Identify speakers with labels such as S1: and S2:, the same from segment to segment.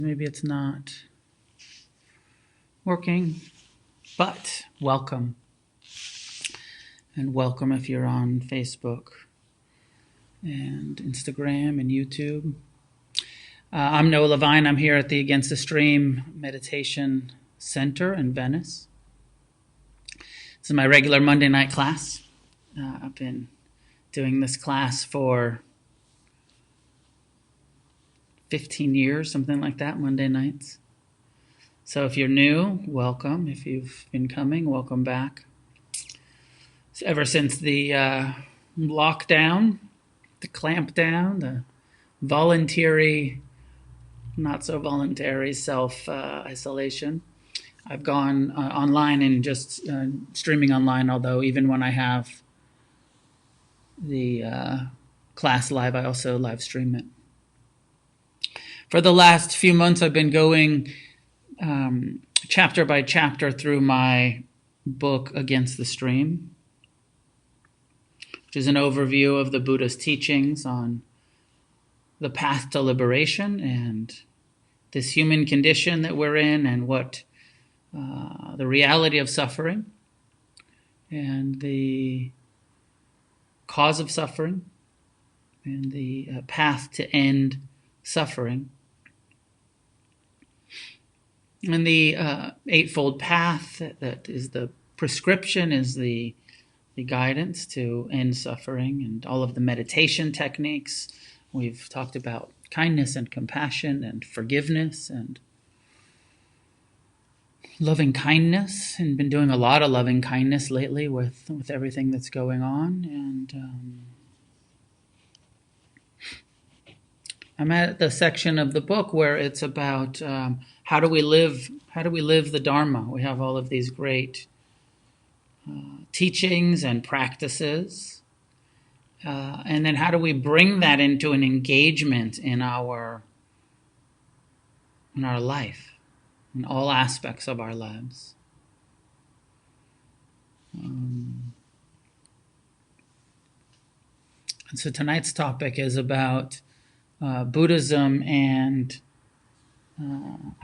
S1: Maybe it's not working, but welcome. And welcome if you're on Facebook and Instagram and YouTube. I'm Noah Levine. I'm here at the Against the Stream Meditation Center in Venice. This is my regular Monday night class. I've been doing this class for 15 years, something like that, Monday nights. So if you're new, welcome. If you've been coming, welcome back. So ever since the lockdown, the clampdown, the voluntary, not so voluntary self-isolation, I've gone online and just streaming online, although even when I have the class live, I also live stream it. For the last few months, I've been going chapter by chapter through my book, Against the Stream, which is an overview of the Buddha's teachings on the path to liberation and this human condition that we're in and what the reality of suffering and the cause of suffering and the path to end suffering. And the Eightfold Path, that is the prescription, is the guidance to end suffering, and all of the meditation techniques. We've talked about kindness and compassion and forgiveness and loving kindness, and been doing a lot of loving kindness lately with everything that's going on. And I'm at the section of the book where it's about how do we live the Dharma. We have all of these great teachings and practices, and then how do we bring that into an engagement in our life, in all aspects of our lives. And so tonight's topic is about Buddhism and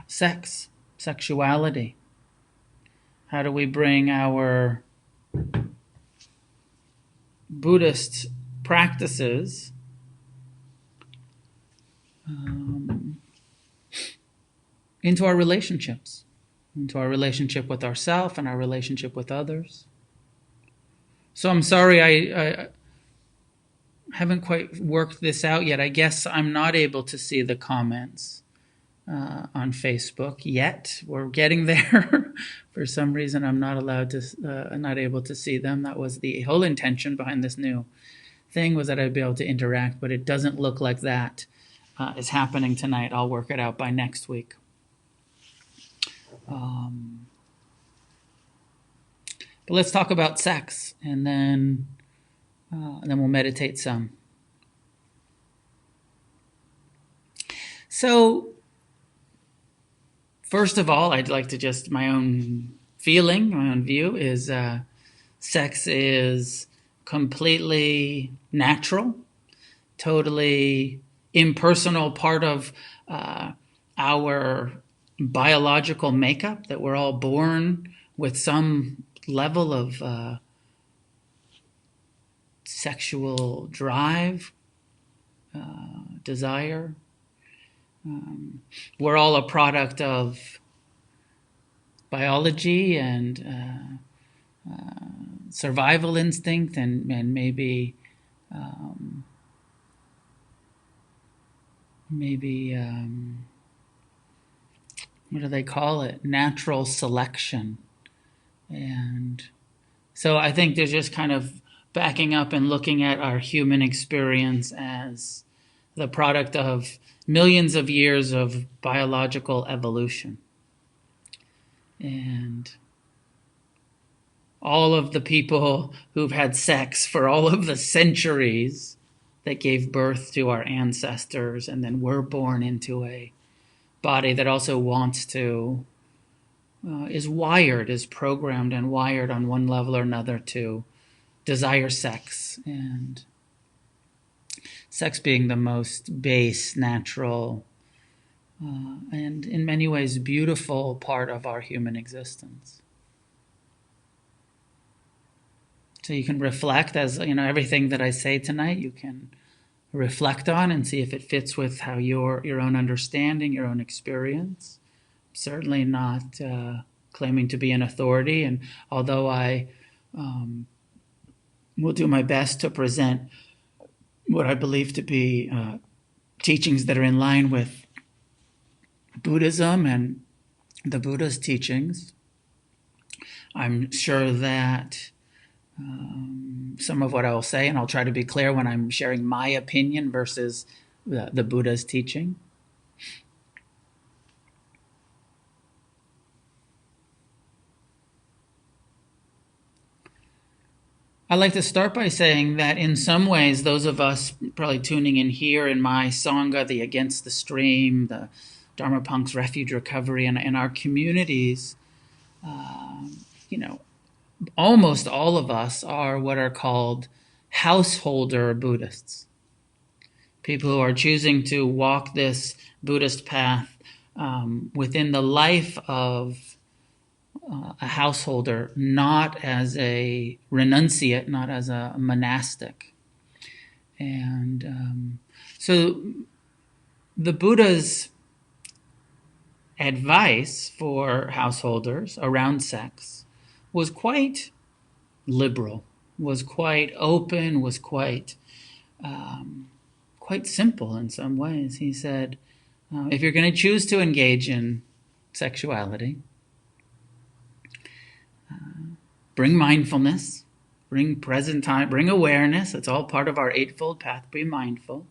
S1: sexuality. How do we bring our Buddhist practices into our relationships, into our relationship with ourselves and our relationship with others. So I'm sorry I haven't quite worked this out yet. I guess I'm not able to see the comments on Facebook yet. We're getting there. For some reason, I'm not able to see them. That was the whole intention behind this new thing, was that I'd be able to interact, but it doesn't look like that is happening tonight. I'll work it out by next week. But let's talk about sex, and then we'll meditate some. So, first of all, I'd like to just, my own feeling, my own view is sex is completely natural, totally impersonal, part of our biological makeup, that we're all born with some level of sexual drive, desire. We're all a product of biology and survival instinct and maybe what do they call it? Natural selection. And so I think there's just kind of backing up and looking at our human experience as the product of millions of years of biological evolution. And all of the people who've had sex for all of the centuries that gave birth to our ancestors, and then we're born into a body that also wants to, is programmed and wired on one level or another to desire sex, and sex being the most base, natural and in many ways beautiful part of our human existence. So you can reflect, as everything that I say tonight, you can reflect on and see if it fits with how your own understanding, your own experience. Certainly not claiming to be an authority, and although I will do my best to present what I believe to be teachings that are in line with Buddhism and the Buddha's teachings, I'm sure that some of what I will say, and I'll try to be clear when I'm sharing my opinion versus the Buddha's teaching. I'd like to start by saying that in some ways, those of us probably tuning in here in my Sangha, the Against the Stream, the Dharma Punks Refuge Recovery, and our communities, almost all of us are what are called householder Buddhists. People who are choosing to walk this Buddhist path within the life of a householder, not as a renunciate, not as a monastic. And so the Buddha's advice for householders around sex was quite liberal, was quite open, was quite simple in some ways. He said, if you're going to choose to engage in sexuality, bring mindfulness, bring present time, bring awareness. It's all part of our Eightfold Path. Be mindful.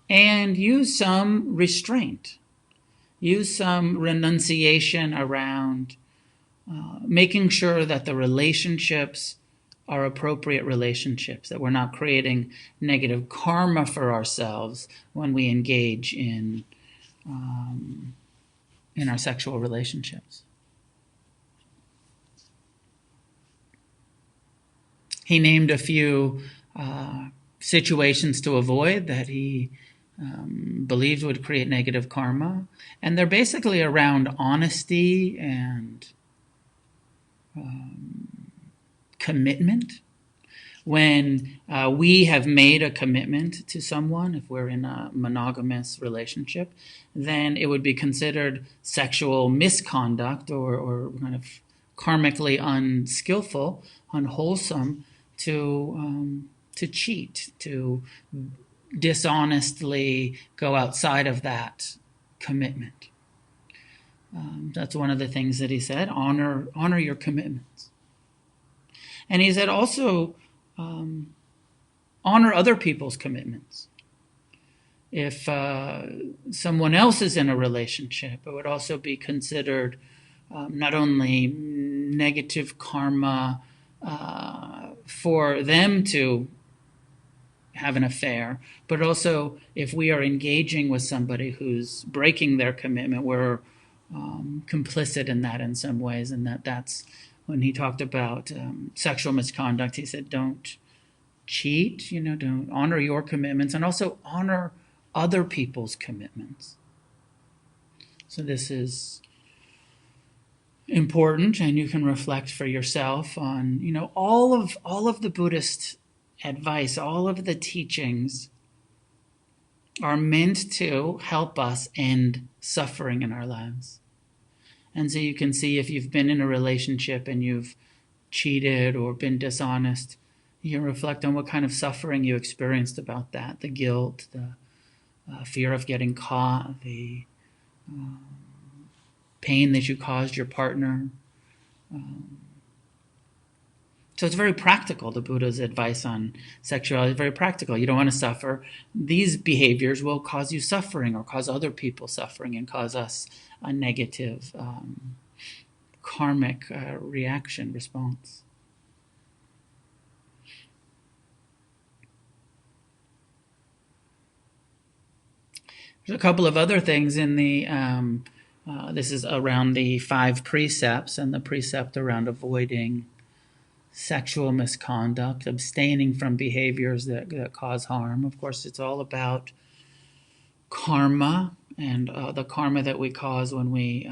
S1: And use some restraint. Use some renunciation around making sure that the relationships are appropriate relationships, that we're not creating negative karma for ourselves when we engage in our sexual relationships. He named a few situations to avoid that he believed would create negative karma. And they're basically around honesty and commitment. When we have made a commitment to someone, if we're in a monogamous relationship, then it would be considered sexual misconduct or kind of karmically unskillful, unwholesome to cheat, to dishonestly go outside of that commitment. That's one of the things that he said. Honor your commitments. And he said also honor other people's commitments. If someone else is in a relationship, it would also be considered not only negative karma for them to have an affair, but also if we are engaging with somebody who's breaking their commitment, we're complicit in that in some ways. And that's when he talked about sexual misconduct. He said, don't cheat, don't honor your commitments, and also honor other people's commitments. So this is important, and you can reflect for yourself on, all of the Buddhist advice, all of the teachings are meant to help us end suffering in our lives. And so you can see if you've been in a relationship and you've cheated or been dishonest, you can reflect on what kind of suffering you experienced about that, the guilt, the fear of getting caught, the pain that you caused your partner. So it's very practical. The Buddha's advice on sexuality is very practical. You don't want to suffer. These behaviors will cause you suffering or cause other people suffering and cause us a negative karmic reaction, response. There's a couple of other things in the, this is around the 5 precepts and the precept around avoiding sexual misconduct, abstaining from behaviors that cause harm. Of course, it's all about karma, and the karma that we cause when we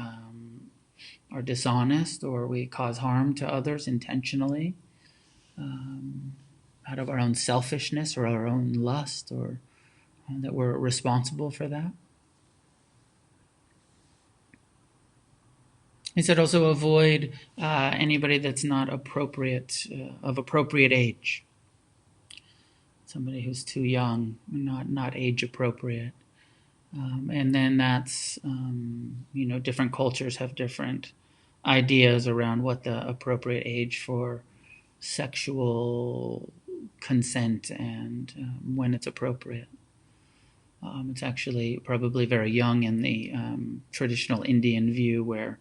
S1: are dishonest or we cause harm to others intentionally, out of our own selfishness or our own lust, or that we're responsible for that. He said also avoid anybody that's not appropriate, of appropriate age. Somebody who's too young, not age appropriate. And then that's, different cultures have different ideas around what the appropriate age for sexual consent and when it's appropriate. It's actually probably very young in the traditional Indian view, where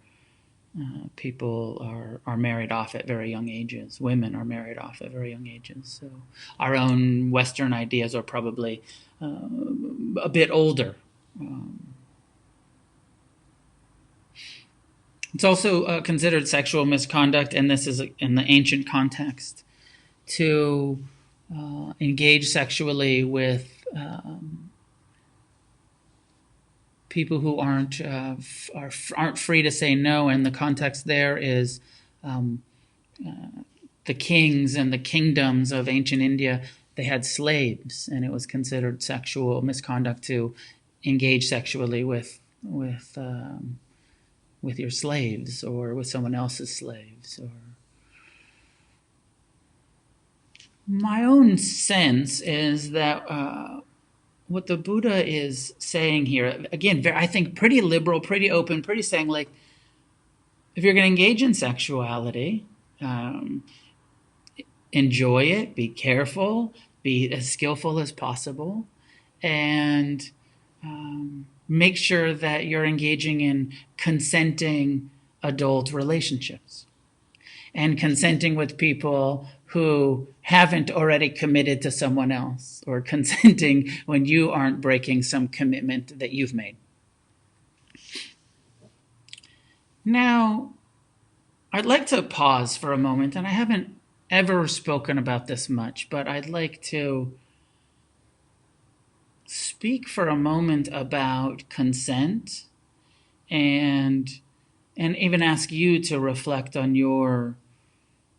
S1: people are married off at very young ages. Women are married off at very young ages. So our own Western ideas are probably a bit older. It's also considered sexual misconduct, and this is in the ancient context, to engage sexually with people who aren't free to say no. And the context there is the kings and the kingdoms of ancient India. They had slaves, and it was considered sexual misconduct to engage sexually with your slaves or with someone else's slaves. Or my own sense is that what the Buddha is saying here, again, I think pretty liberal, pretty open, pretty saying, like, if you're going to engage in sexuality, enjoy it, be careful, be as skillful as possible, and make sure that you're engaging in consenting adult relationships and consenting with people who haven't already committed to someone else, or consenting when you aren't breaking some commitment that you've made. Now, I'd like to pause for a moment, and I haven't ever spoken about this much, but I'd like to speak for a moment about consent, and even ask you to reflect on your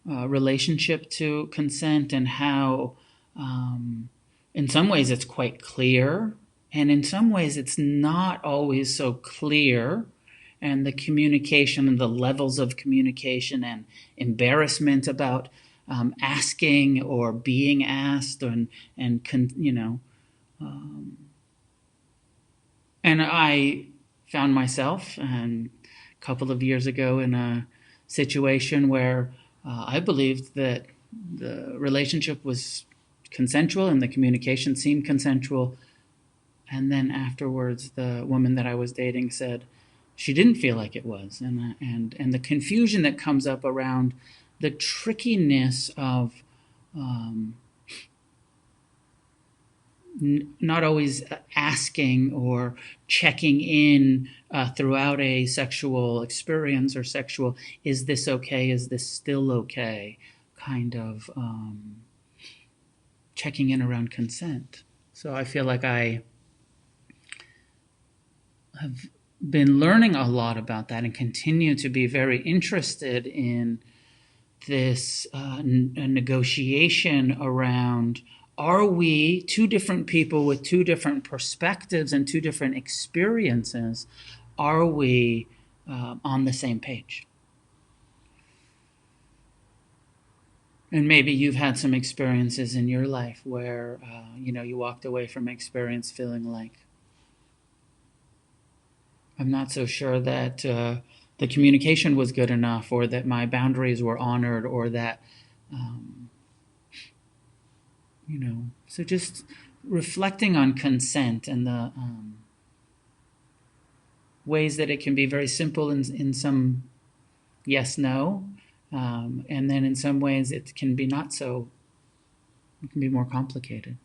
S1: relationship to consent, and how in some ways it's quite clear, and in some ways it's not always so clear, and the communication and the levels of communication and embarrassment about asking or being asked, and I found myself a couple of years ago in a situation where I believed that the relationship was consensual and the communication seemed consensual. And then afterwards, the woman that I was dating said she didn't feel like it was. And the confusion that comes up around the trickiness of not always asking or checking in throughout a sexual experience or sexual, is this okay? Is this still okay? Kind of checking in around consent. So I feel like I have been learning a lot about that and continue to be very interested in this negotiation around, are we two different people with two different perspectives and two different experiences? Are we on the same page? And maybe you've had some experiences in your life where, you walked away from experience feeling like, I'm not so sure that the communication was good enough, or that my boundaries were honored, or that, so just reflecting on consent and the ways that it can be very simple in some yes, no, and then in some ways it can be not so, it can be more complicated.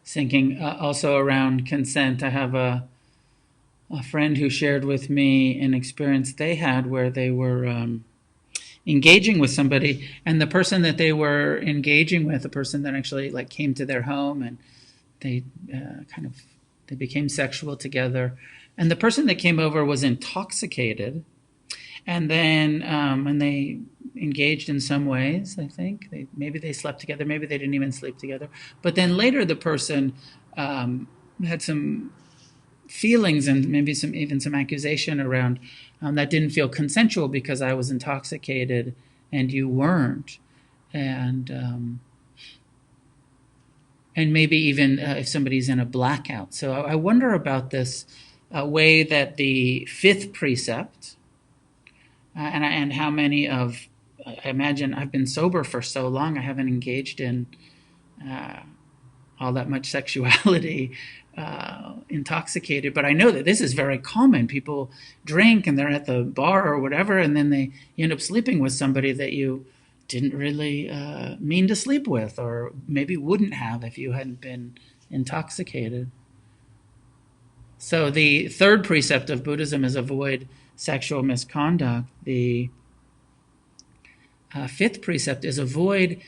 S1: Thinking also around consent, I have a friend who shared with me an experience they had where they were engaging with somebody, and the person that they were engaging with, the person that actually like came to their home, and they they became sexual together, and the person that came over was intoxicated, and then and they engaged in some ways. I think maybe they slept together, maybe they didn't even sleep together, but then later the person had some feelings and maybe even some accusation around that didn't feel consensual because I was intoxicated and you weren't, and maybe even if somebody's in a blackout. So I wonder about this way that the fifth precept, and how many of, I imagine I've been sober for so long, I haven't engaged in all that much sexuality intoxicated, but I know that this is very common. People drink and they're at the bar or whatever, and then you end up sleeping with somebody that you didn't really mean to sleep with, or maybe wouldn't have if you hadn't been intoxicated. So the third precept of Buddhism is avoid sexual misconduct. The fifth precept is avoid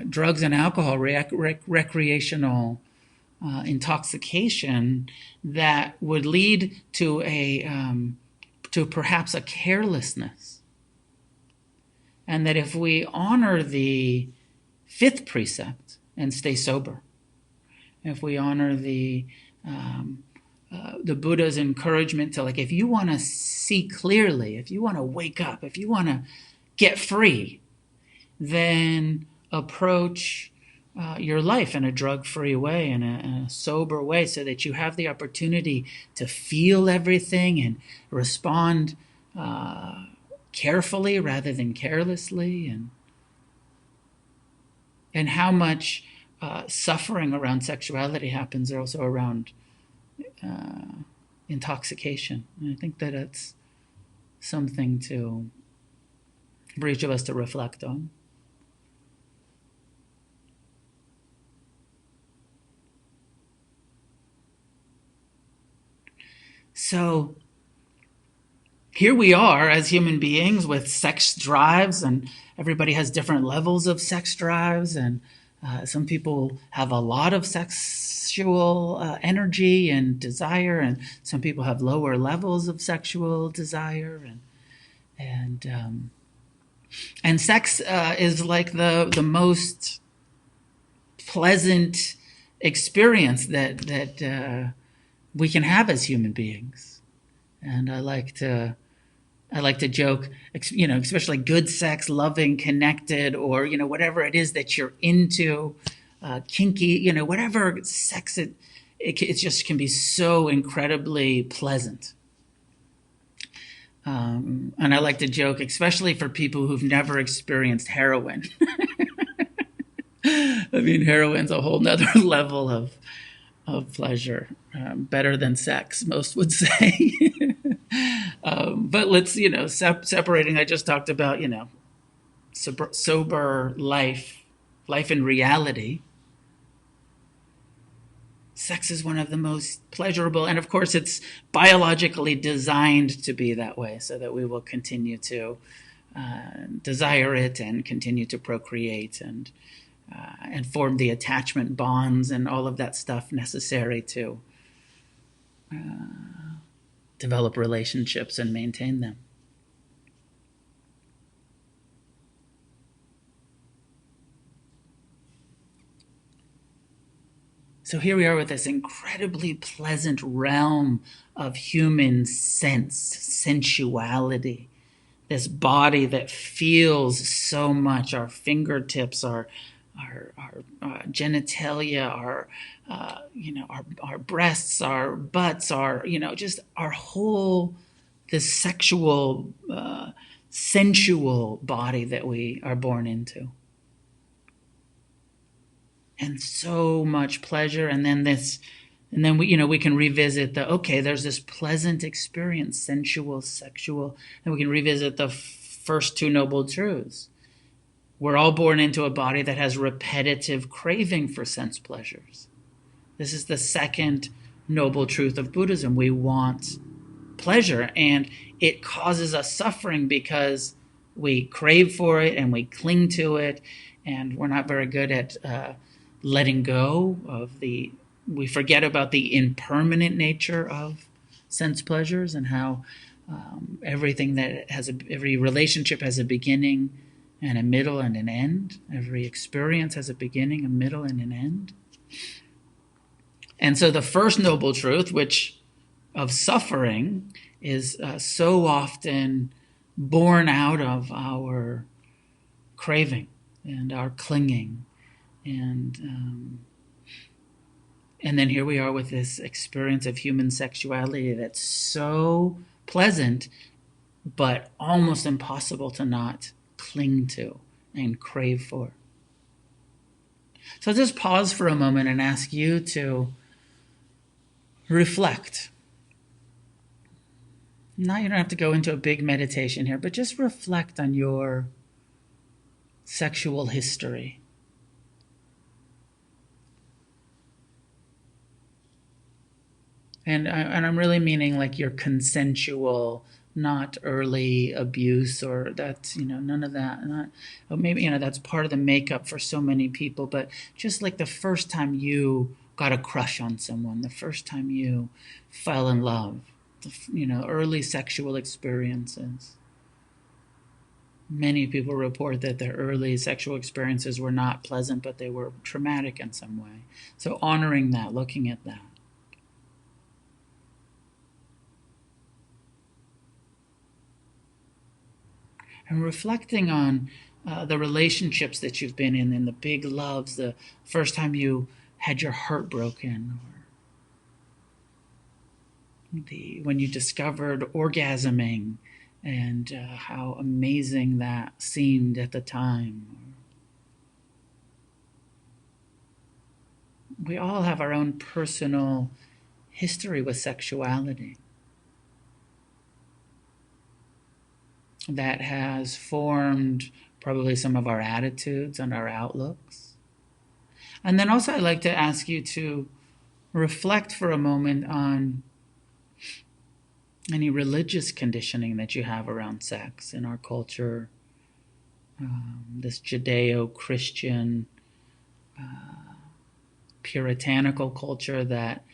S1: drugs and alcohol, recreational intoxication that would lead to to perhaps a carelessness. And that if we honor the fifth precept and stay sober, if we honor the Buddha's encouragement to, like, if you want to see clearly, if you want to wake up, if you want to get free, then approach your life in a drug-free way, in a sober way, so that you have the opportunity to feel everything and respond carefully rather than carelessly, and how much suffering around sexuality happens also around intoxication. And I think that it's something for each of us to reflect on. So here we are as human beings with sex drives, and everybody has different levels of sex drives, and some people have a lot of sexual energy and desire, and some people have lower levels of sexual desire, and sex is like the most pleasant experience that we can have as human beings. And I like to joke, especially good sex, loving, connected, or whatever it is that you're into, kinky, whatever sex it just can be so incredibly pleasant. And I like to joke, especially for people who've never experienced heroin. I mean, heroin's a whole nother level of pleasure, better than sex, most would say. But let's, separating. I just talked about, sober life in reality. Sex is one of the most pleasurable, and of course it's biologically designed to be that way, so that we will continue to desire it and continue to procreate and form the attachment bonds and all of that stuff necessary to develop relationships and maintain them. So here we are with this incredibly pleasant realm of human sensuality, this body that feels so much, our fingertips, our genitalia, our breasts, our butts, just our whole, this sexual, sensual body that we are born into. And so much pleasure, and then we can revisit there's this pleasant experience, sensual, sexual, and we can revisit the first two noble truths. We're all born into a body that has repetitive craving for sense pleasures. This is the second noble truth of Buddhism. We want pleasure, and it causes us suffering because we crave for it and we cling to it, and we're not very good at letting go of we forget about the impermanent nature of sense pleasures, and how everything that every relationship has a beginning and a middle and an end. Every experience has a beginning, a middle, and an end. And so the first noble truth, which of suffering, is so often born out of our craving and our clinging. And then here we are with this experience of human sexuality that's so pleasant, but almost impossible to not cling to and crave for. So just pause for a moment and ask you to reflect. Now you don't have to go into a big meditation here, but just reflect on your sexual history. And I'm really meaning like your consensual, not early abuse, or that's, none of that. Or maybe, that's part of the makeup for so many people, but just like the first time you got a crush on someone, the first time you fell in love, early sexual experiences. Many people report that their early sexual experiences were not pleasant, but they were traumatic in some way. So honoring that, looking at that. And reflecting on the relationships that you've been in, and the big loves, the first time you had your heart broken, or when you discovered orgasming, and how amazing that seemed at the time. We all have our own personal history with sexuality that has formed probably some of our attitudes and our outlooks. And then also I'd like to ask you to reflect for a moment on any religious conditioning that you have around sex in our culture, this Judeo-Christian, puritanical culture that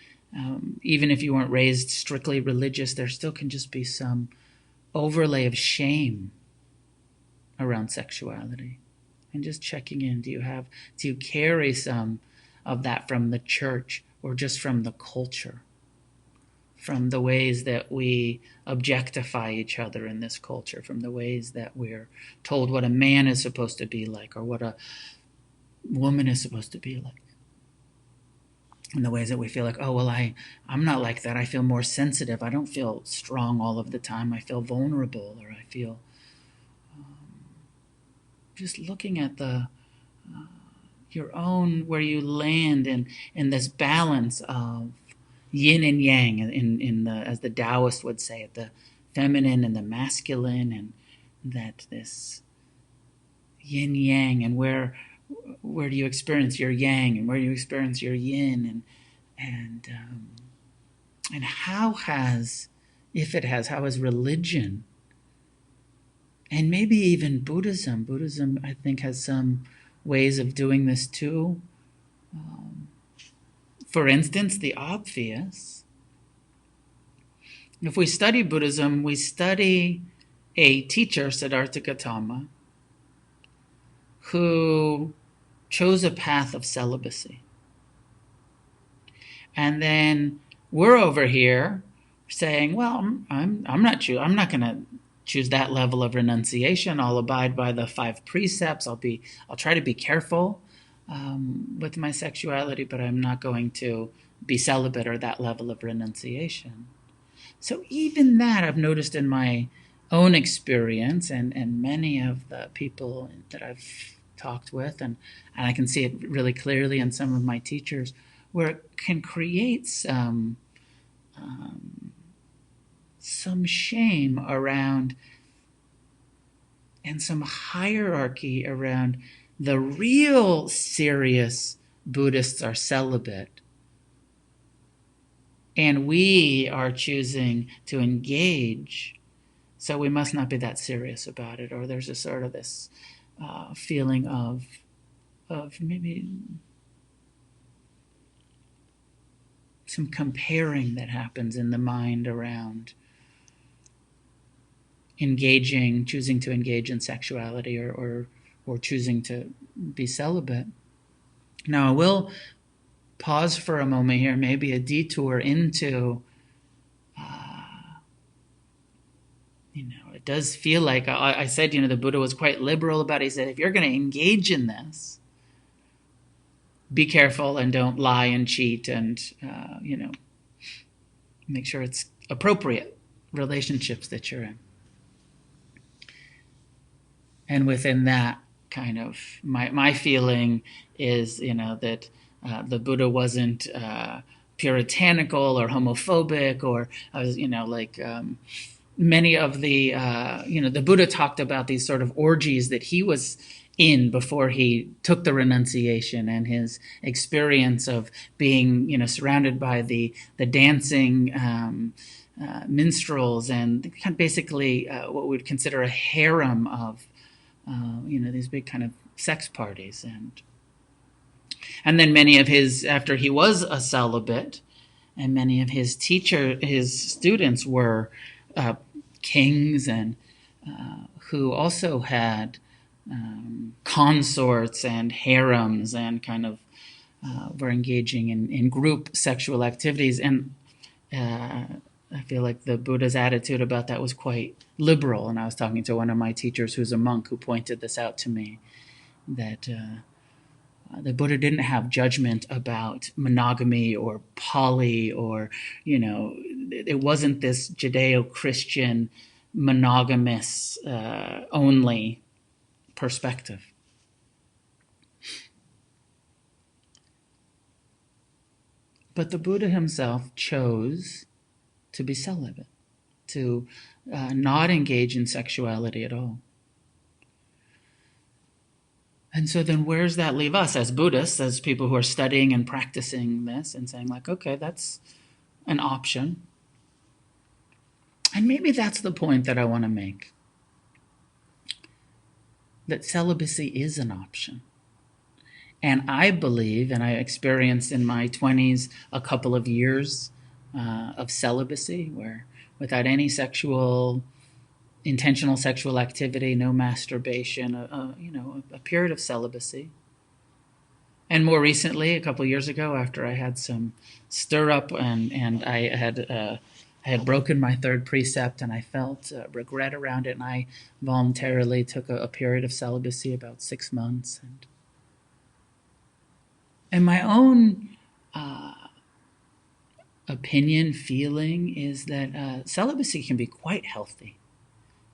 S1: even if you weren't raised strictly religious, there still can just be some overlay of shame around sexuality. And just checking in, do you carry some of that from the church, or just from the culture, from the ways that we objectify each other in this culture, from the ways that we're told what a man is supposed to be like, or what a woman is supposed to be like, in the ways that we feel like, oh, well, I'm not like that. I feel more sensitive. I don't feel strong all of the time. I feel vulnerable, or I feel just looking at your own, where you land in this balance of yin and yang, in the, as the Taoist would say it, the feminine and the masculine, and that this yin yang, and where do you experience your yang, and where do you experience your yin, and how has religion, and maybe even Buddhism I think has some ways of doing this too. For instance, the obvious. If we study Buddhism, we study a teacher, Siddhartha Gautama, who chose a path of celibacy. And then we're over here saying, well, I'm not going to choose that level of renunciation. I'll abide by the 5 precepts. I'll try to be careful with my sexuality, but I'm not going to be celibate, or that level of renunciation. So even that I've noticed in my own experience, and many of the people that I've talked with, and I can see it really clearly in some of my teachers, where it can create some shame around, and some hierarchy around, the real serious Buddhists are celibate, and we are choosing to engage So we must not be that serious about it. Or there's a sort of this feeling of maybe some comparing that happens in the mind around choosing to engage in sexuality, or choosing to be celibate. Now, I will pause for a moment here, maybe a detour into, it does feel like, I said, the Buddha was quite liberal about it. He said, if you're going to engage in this, be careful and don't lie and cheat, and, make sure it's appropriate relationships that you're in. And within that kind of, my feeling is, that the Buddha wasn't puritanical or homophobic, or many of the, the Buddha talked about these sort of orgies that he was in before he took the renunciation, and his experience of being, surrounded by the dancing minstrels, and basically what we would consider a harem of, these big kind of sex parties. And then many of after he was a celibate, and many of his students were kings, and who also had consorts and harems, and kind of were engaging in group sexual activities. And I feel like the Buddha's attitude about that was quite liberal. And I was talking to one of my teachers who's a monk, who pointed this out to me, that the Buddha didn't have judgment about monogamy or poly, or, it wasn't this Judeo-Christian monogamous only perspective. But the Buddha himself chose to be celibate, to not engage in sexuality at all. And so then where does that leave us as Buddhists, as people who are studying and practicing this, and saying like, okay, that's an option. And maybe that's the point that I want to make, that celibacy is an option. And I believe, and I experienced in my 20s a couple of years of celibacy, where without any intentional sexual activity, no masturbation, a period of celibacy. And more recently, a couple of years ago, after I had some stir up, and I had broken my third precept, and I felt regret around it, and I voluntarily took a period of celibacy, about 6 months. And my own opinion, feeling, is that celibacy can be quite healthy.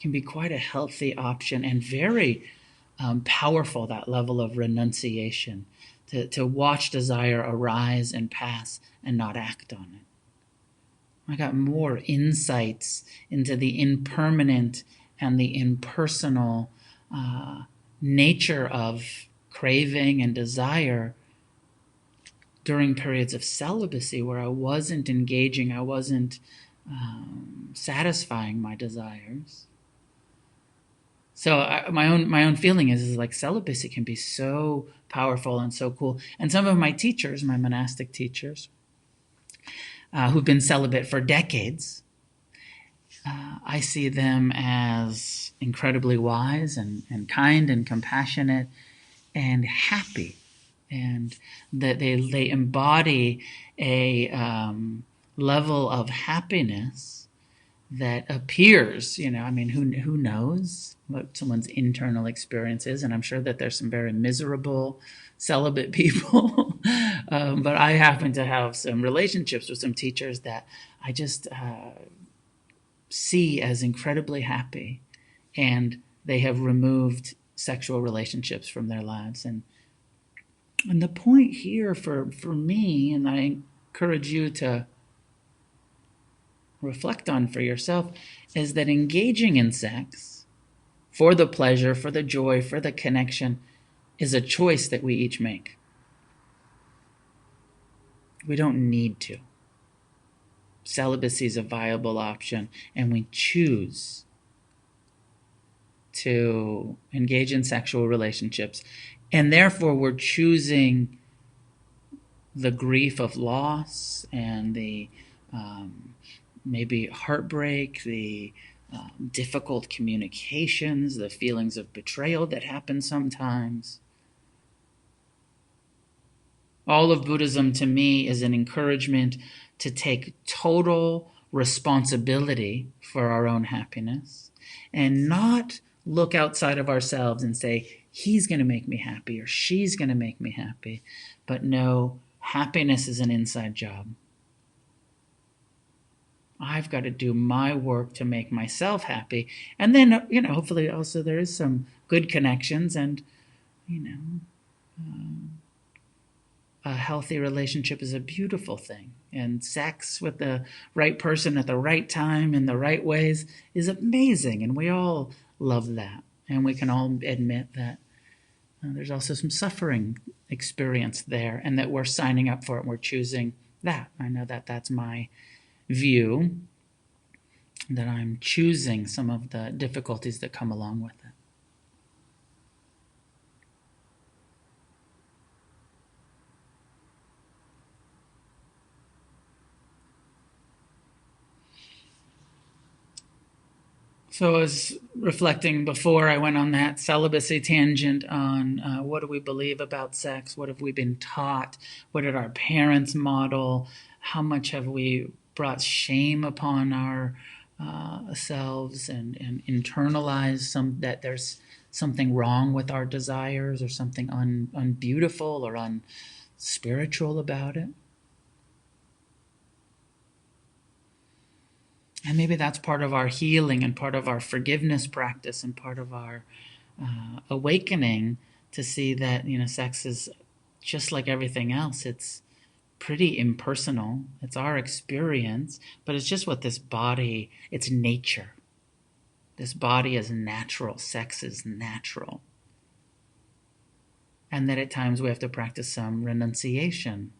S1: Can be quite a healthy option, and very powerful, that level of renunciation, to watch desire arise and pass and not act on it. I got more insights into the impermanent and the impersonal nature of craving and desire during periods of celibacy, where I wasn't engaging, I wasn't satisfying my desires. So my own feeling is like celibacy can be so powerful and so cool. And some of my teachers, my monastic teachers, who've been celibate for decades, I see them as incredibly wise and kind and compassionate and happy, and that they embody a level of happiness that appears, who knows what someone's internal experience is, and I'm sure that there's some very miserable celibate people, but I happen to have some relationships with some teachers that I just see as incredibly happy, and they have removed sexual relationships from their lives. And the point here for me, and I encourage you to reflect on for yourself, is that engaging in sex for the pleasure, for the joy, for the connection, is a choice that we each make. We don't need to. Celibacy is a viable option, and we choose to engage in sexual relationships, and therefore we're choosing the grief of loss and the maybe heartbreak, the difficult communications, the feelings of betrayal that happen sometimes. All of Buddhism to me is an encouragement to take total responsibility for our own happiness and not look outside of ourselves and say, he's going to make me happy or she's going to make me happy, but no, happiness is an inside job. I've got to do my work to make myself happy. And then, hopefully also there is some good connections and, a healthy relationship is a beautiful thing. And sex with the right person at the right time in the right ways is amazing. And we all love that. And we can all admit that there's also some suffering experience there and that we're signing up for it and we're choosing that. I know that that's my view, that I'm choosing some of the difficulties that come along with it. So I was reflecting before I went on that celibacy tangent on what do we believe about sex? What have we been taught? What did our parents model? How much have we brought shame upon ourselves and internalized that there's something wrong with our desires or something unbeautiful or unspiritual about it? And maybe that's part of our healing and part of our forgiveness practice and part of our awakening to see that, sex is just like everything else. It's pretty impersonal. It's our experience, but it's just what this body, it's nature. This body is natural. Sex is natural. And that at times we have to practice some renunciation.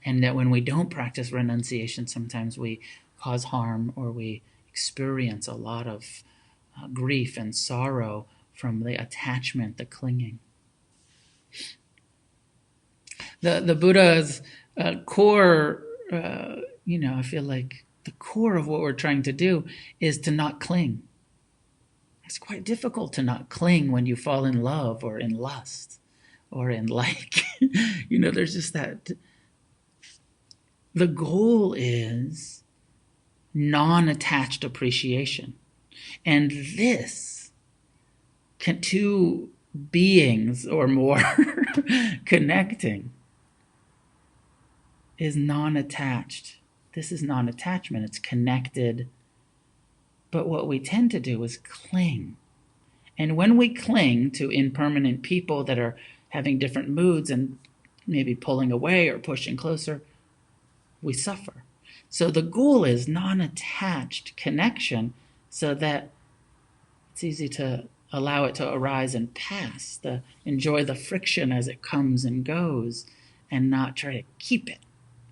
S1: And that when we don't practice renunciation, sometimes we cause harm or we experience a lot of grief and sorrow from the attachment, the clinging. The Buddha's core, I feel like the core of what we're trying to do is to not cling. It's quite difficult to not cling when you fall in love or in lust or in there's just that. The goal is non-attached appreciation. And this, two beings or more connecting, is non-attached. This is non-attachment. It's connected. But what we tend to do is cling. And when we cling to impermanent people that are having different moods and maybe pulling away or pushing closer, we suffer. So the goal is non-attached connection so that it's easy to allow it to arise and pass, to enjoy the friction as it comes and goes and not try to keep it,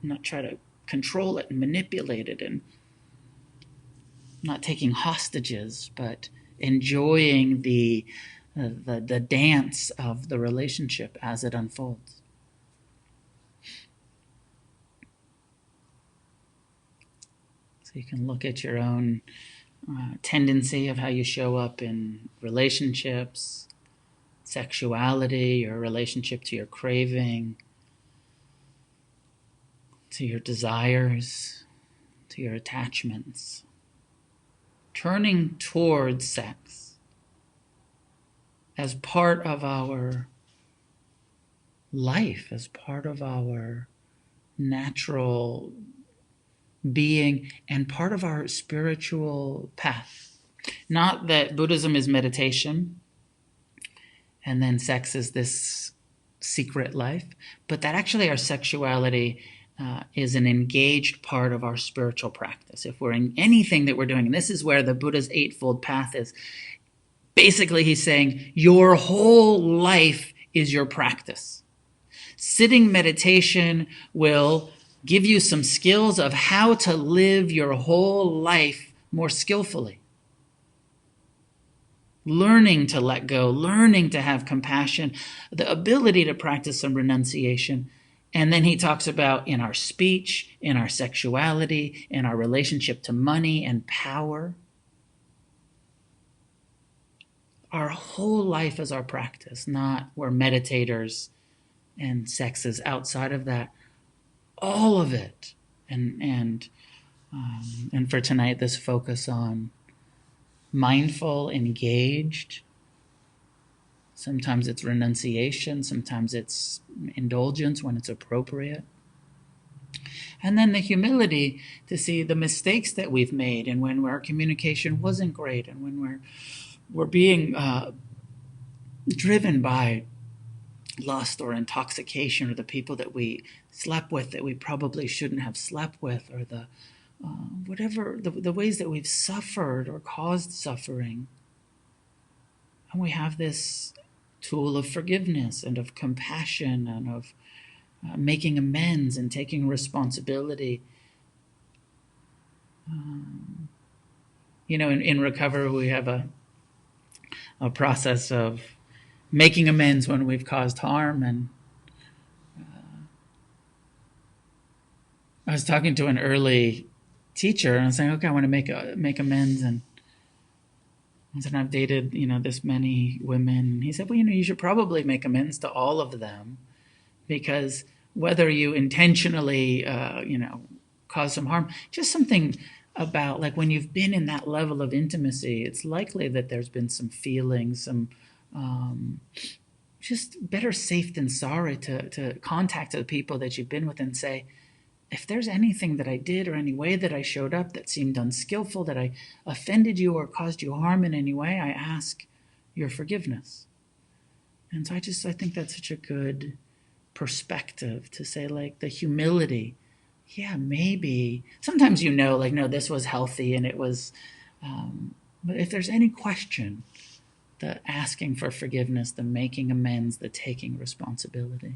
S1: not try to control it and manipulate it and not taking hostages, but enjoying the dance of the relationship as it unfolds. You can look at your own tendency of how you show up in relationships, sexuality, your relationship to your craving, to your desires, to your attachments. Turning towards sex as part of our life, as part of our natural being and part of our spiritual path. Not that Buddhism is meditation and then sex is this secret life, but that actually our sexuality is an engaged part of our spiritual practice. If we're in anything that we're doing, and this is where the Buddha's Eightfold Path is, basically he's saying your whole life is your practice. Sitting meditation will give you some skills of how to live your whole life more skillfully. learning to let go, learning to have compassion, the ability to practice some renunciation. And then he talks about in our speech, in our sexuality, in our relationship to money and power. Our whole life is our practice, not we're meditators and sex is outside of that. All of it. And for tonight, this focus on mindful, engaged. Sometimes it's renunciation, sometimes it's indulgence when it's appropriate. And then the humility to see the mistakes that we've made and when our communication wasn't great and when we're being driven by lust or intoxication or the people that we slept with that we probably shouldn't have slept with, or the whatever the ways that we've suffered or caused suffering. And we have this tool of forgiveness and of compassion and of making amends and taking responsibility. In recovery, we have a process of making amends when we've caused harm. And I was talking to an early teacher, and I was saying, okay, I want to make amends. And I said, I've dated, this many women. And he said, well, you should probably make amends to all of them, because whether you intentionally, cause some harm, just something about like when you've been in that level of intimacy, it's likely that there's been some feelings, some just better safe than sorry to contact the people that you've been with and say, if there's anything that I did or any way that I showed up that seemed unskillful, that I offended you or caused you harm in any way, I ask your forgiveness. And so I think that's such a good perspective to say, like, the humility. Yeah, maybe. Sometimes no, this was healthy and it was, but if there's any question, the asking for forgiveness, the making amends, the taking responsibility.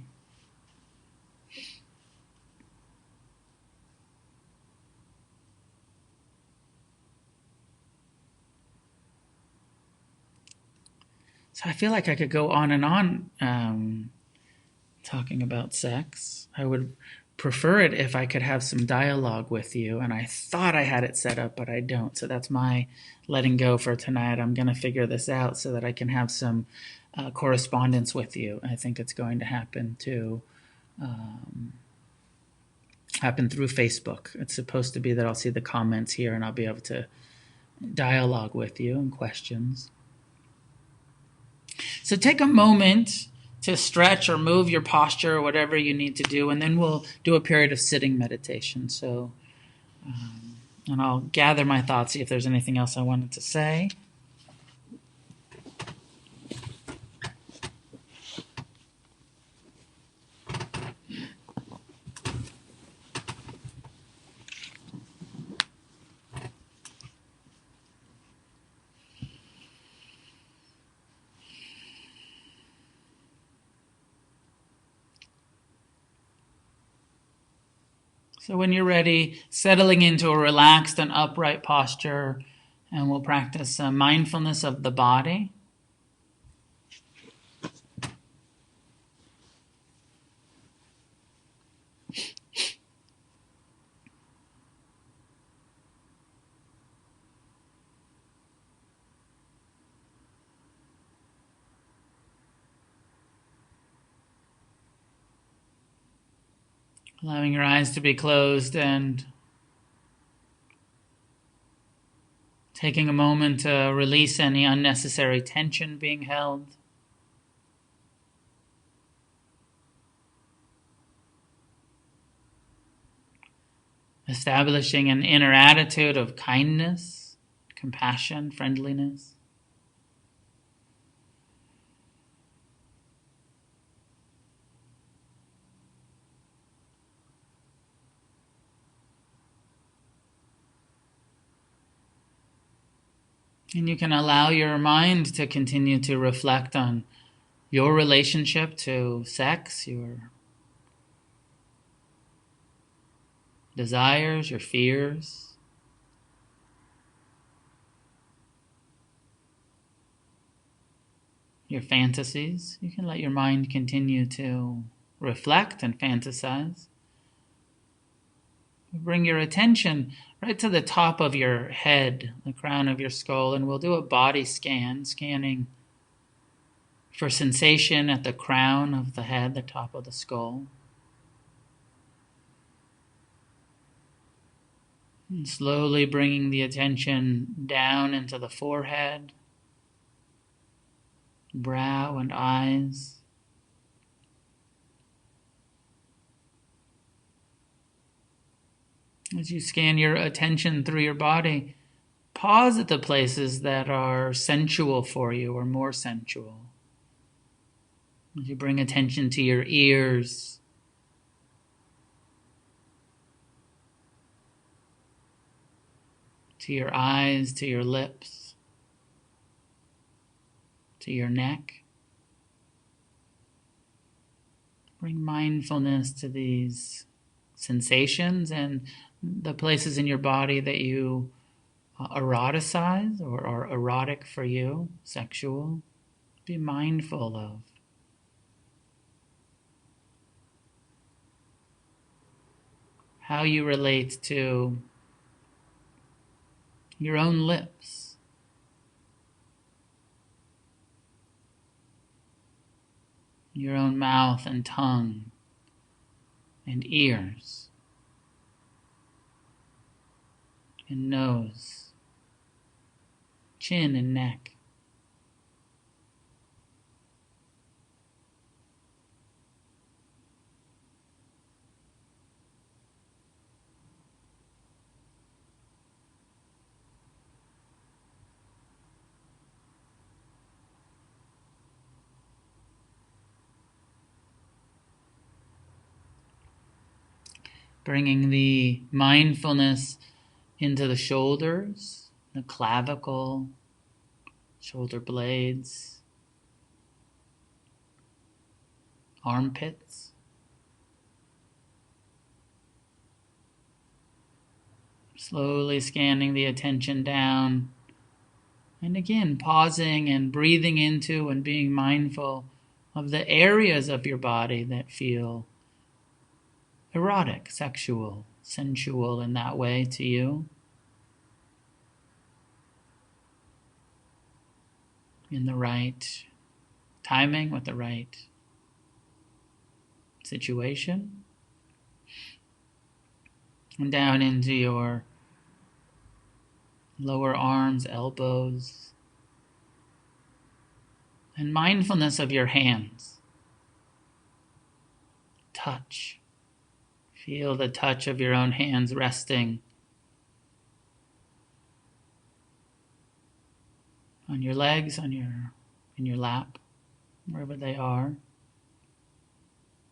S1: So I feel like I could go on and on talking about sex. I would prefer it if I could have some dialogue with you, and I thought I had it set up, but I don't. So that's my letting go for tonight. I'm going to figure this out so that I can have some correspondence with you. I think it's going to happen through Facebook. It's supposed to be that I'll see the comments here and I'll be able to dialogue with you and questions. So take a moment to stretch or move your posture or whatever you need to do, and then we'll do a period of sitting meditation. So, and I'll gather my thoughts, see if there's anything else I wanted to say. So when you're ready, settling into a relaxed and upright posture, and we'll practice mindfulness of the body. Allowing your eyes to be closed and taking a moment to release any unnecessary tension being held. Establishing an inner attitude of kindness, compassion, friendliness. And you can allow your mind to continue to reflect on your relationship to sex, your desires, your fears. your fantasies. You can let your mind continue to reflect and fantasize. Bring your attention right to the top of your head, the crown of your skull, and we'll do a body scan, scanning for sensation at the crown of the head, the top of the skull. And slowly bringing the attention down into the forehead, brow and eyes. As you scan your attention through your body, pause at the places that are sensual for you or more sensual. As you bring attention to your ears, to your eyes, to your lips, to your neck. Bring mindfulness to these sensations and the places in your body that you eroticize or are erotic for you, sexual. Be mindful of. How you relate to your own lips, your own mouth and tongue and ears and nose, chin and neck. Bringing the mindfulness into the shoulders, the clavicle, shoulder blades, armpits. Slowly scanning the attention down. And again, pausing and breathing into and being mindful of the areas of your body that feel erotic, sexual, sensual in that way to you. In the right timing, with the right situation. And down into your lower arms, elbows. And mindfulness of your hands. Touch. Feel the touch of your own hands resting on your legs, in your lap, wherever they are.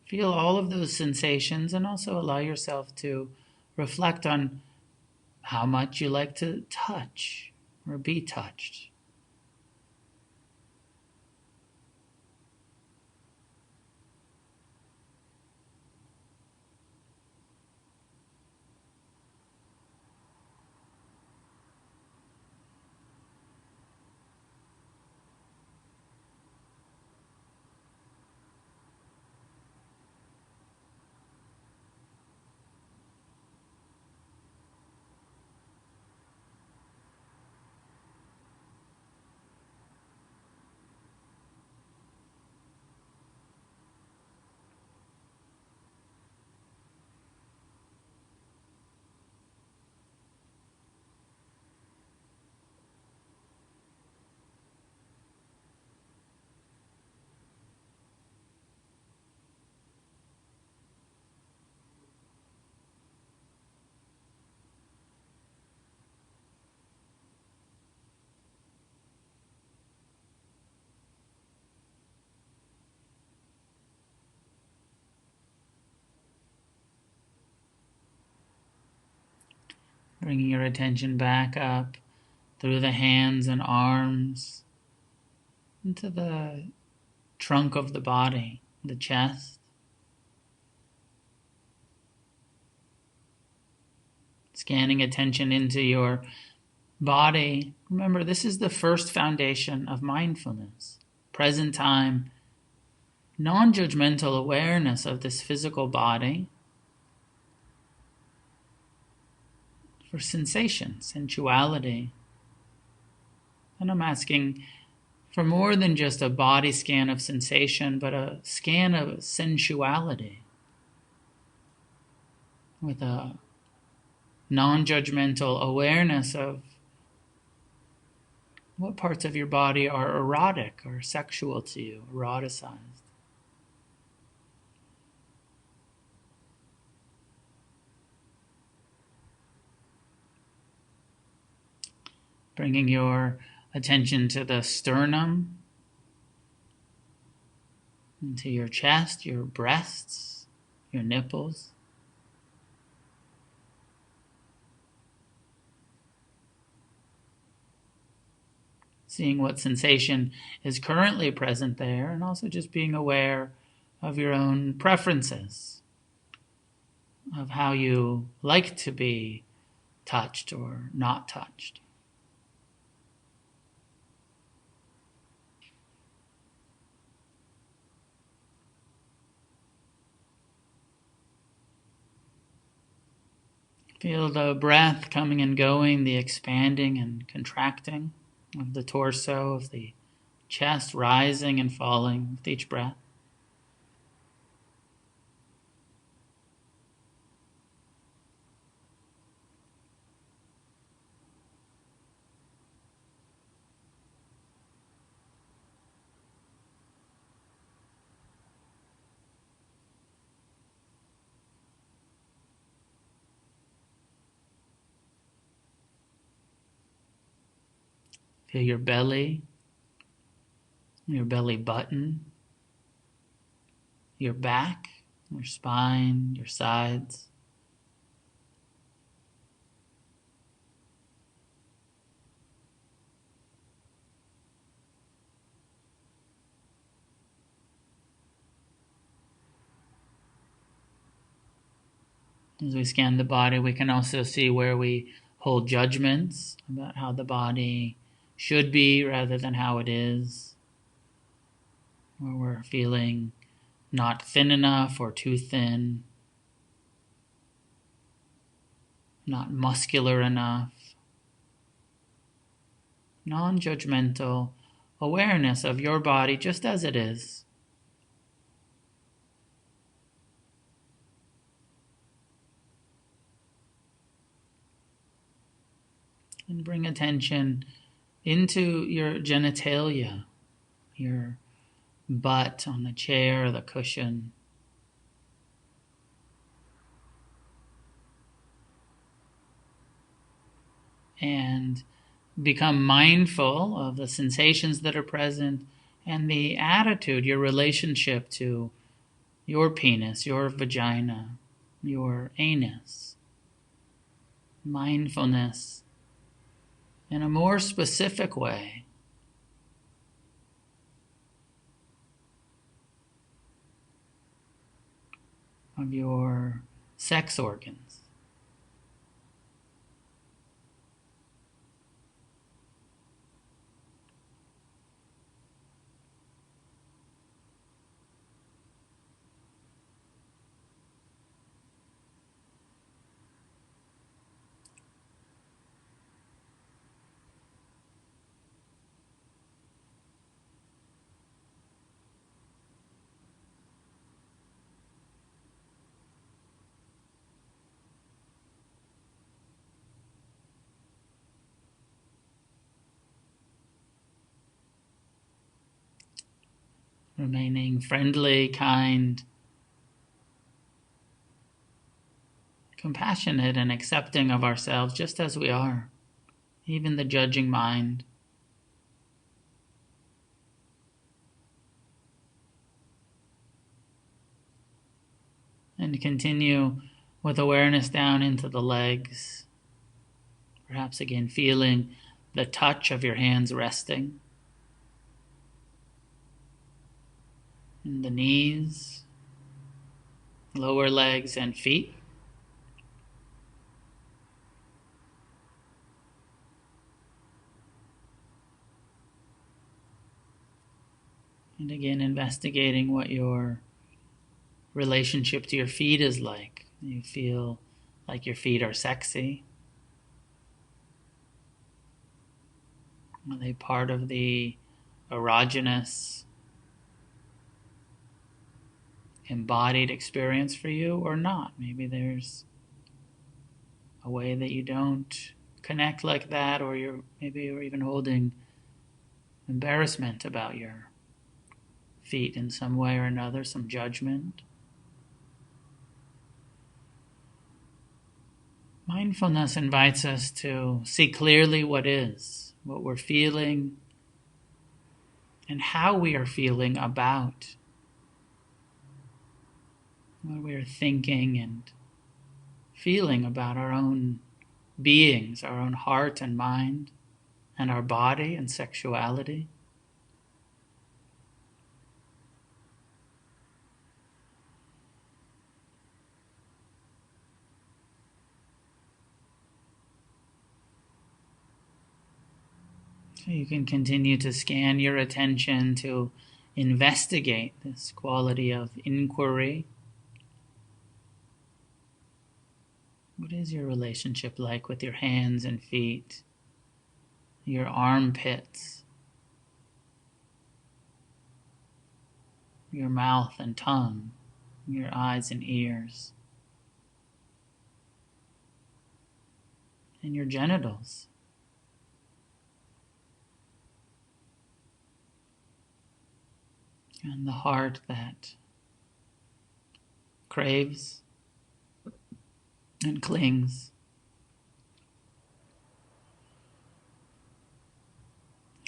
S1: Feel all of those sensations and also allow yourself to reflect on how much you like to touch or be touched. Bringing your attention back up through the hands and arms into the trunk of the body, the chest. Scanning attention into your body. Remember, this is the first foundation of mindfulness. present time, non-judgmental awareness of this physical body for sensation, sensuality. And I'm asking for more than just a body scan of sensation, but a scan of sensuality with a non-judgmental awareness of what parts of your body are erotic or sexual to you, eroticized. Bringing your attention to the sternum, into your chest, your breasts, your nipples. Seeing what sensation is currently present there, and also just being aware of your own preferences, of how you like to be touched or not touched. Feel the breath coming and going, the expanding and contracting of the torso, of the chest rising and falling with each breath. Feel your belly button, your back, your spine, your sides. As we scan the body, we can also see where we hold judgments about how the body should be rather than how it is. Where we're feeling not thin enough or too thin, not muscular enough. Non-judgmental awareness of your body just as it is. And bring attention into your genitalia, your butt on the chair or the cushion. And become mindful of the sensations that are present and the attitude, your relationship to your penis, your vagina, your anus. Mindfulness in a more specific way of your sex organs. Remaining friendly, kind, compassionate, and accepting of ourselves just as we are, even the judging mind. And continue with awareness down into the legs. Perhaps again feeling the touch of your hands resting in the knees, lower legs and feet. And again, investigating what your relationship to your feet is like. You feel like your feet are sexy. Are they part of the erogenous embodied experience for you or not? Maybe there's a way that you don't connect like that, or you're even holding embarrassment about your feet in some way or another, some judgment. Mindfulness invites us to see clearly what is, what we're feeling, and how we are feeling about what we are thinking and feeling about our own beings, our own heart and mind, and our body and sexuality. So you can continue to scan your attention to investigate this quality of inquiry. What is your relationship like with your hands and feet, your armpits, your mouth and tongue, your eyes and ears, and your genitals? And the heart that craves and clings.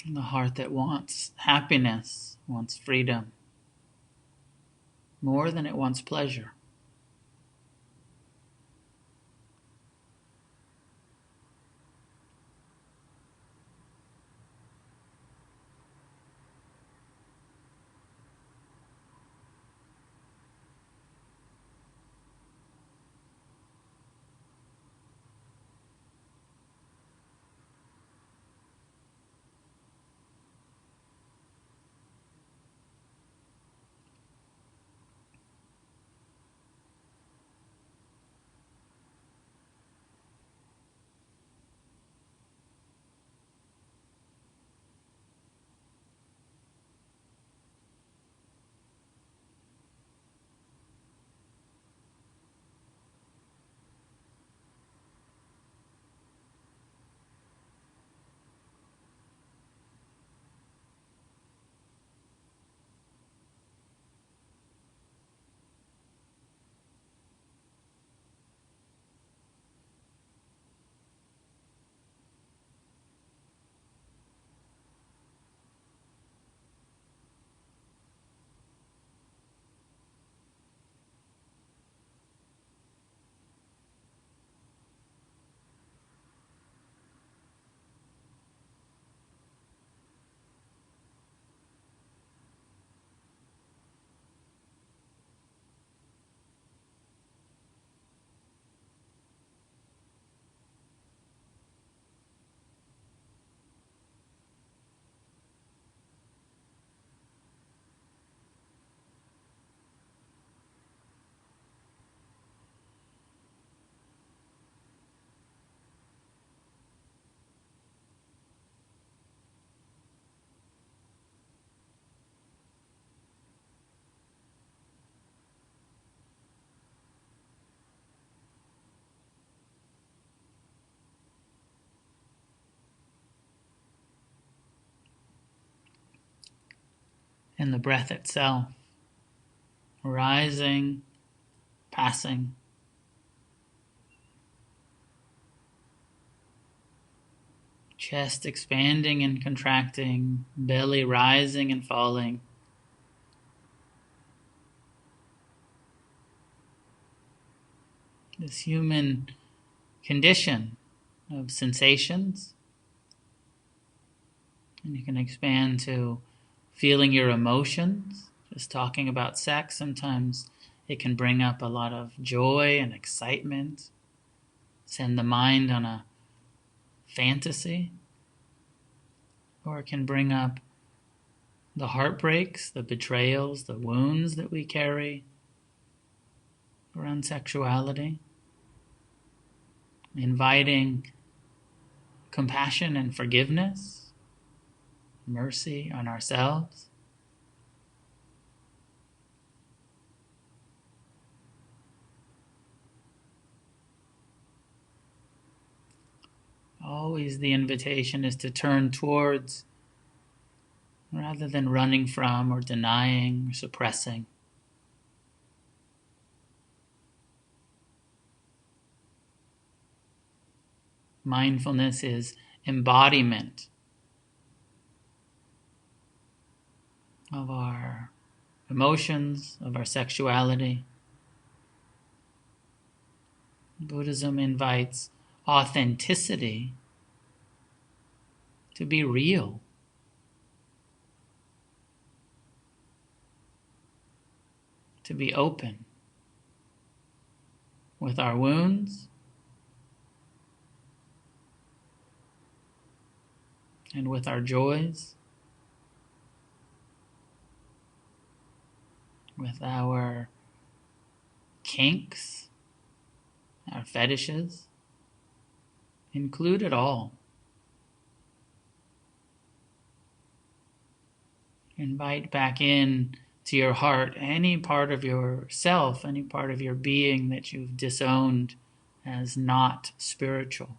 S1: And the heart that wants happiness, wants freedom, more than it wants pleasure. And the breath itself, rising, passing, chest expanding and contracting, belly rising and falling. This human condition of sensations. And you can expand to feeling your emotions. Just talking about sex, sometimes it can bring up a lot of joy and excitement, send the mind on a fantasy, or it can bring up the heartbreaks, the betrayals, the wounds that we carry around sexuality, inviting compassion and forgiveness, mercy on ourselves. Always the invitation is to turn towards rather than running from or denying or suppressing. Mindfulness is embodiment of our emotions, of our sexuality. Buddhism invites authenticity to be real. To be open with our wounds and with our joys, with our kinks, our fetishes. Include it all. Invite back in to your heart any part of yourself, any part of your being that you've disowned as not spiritual.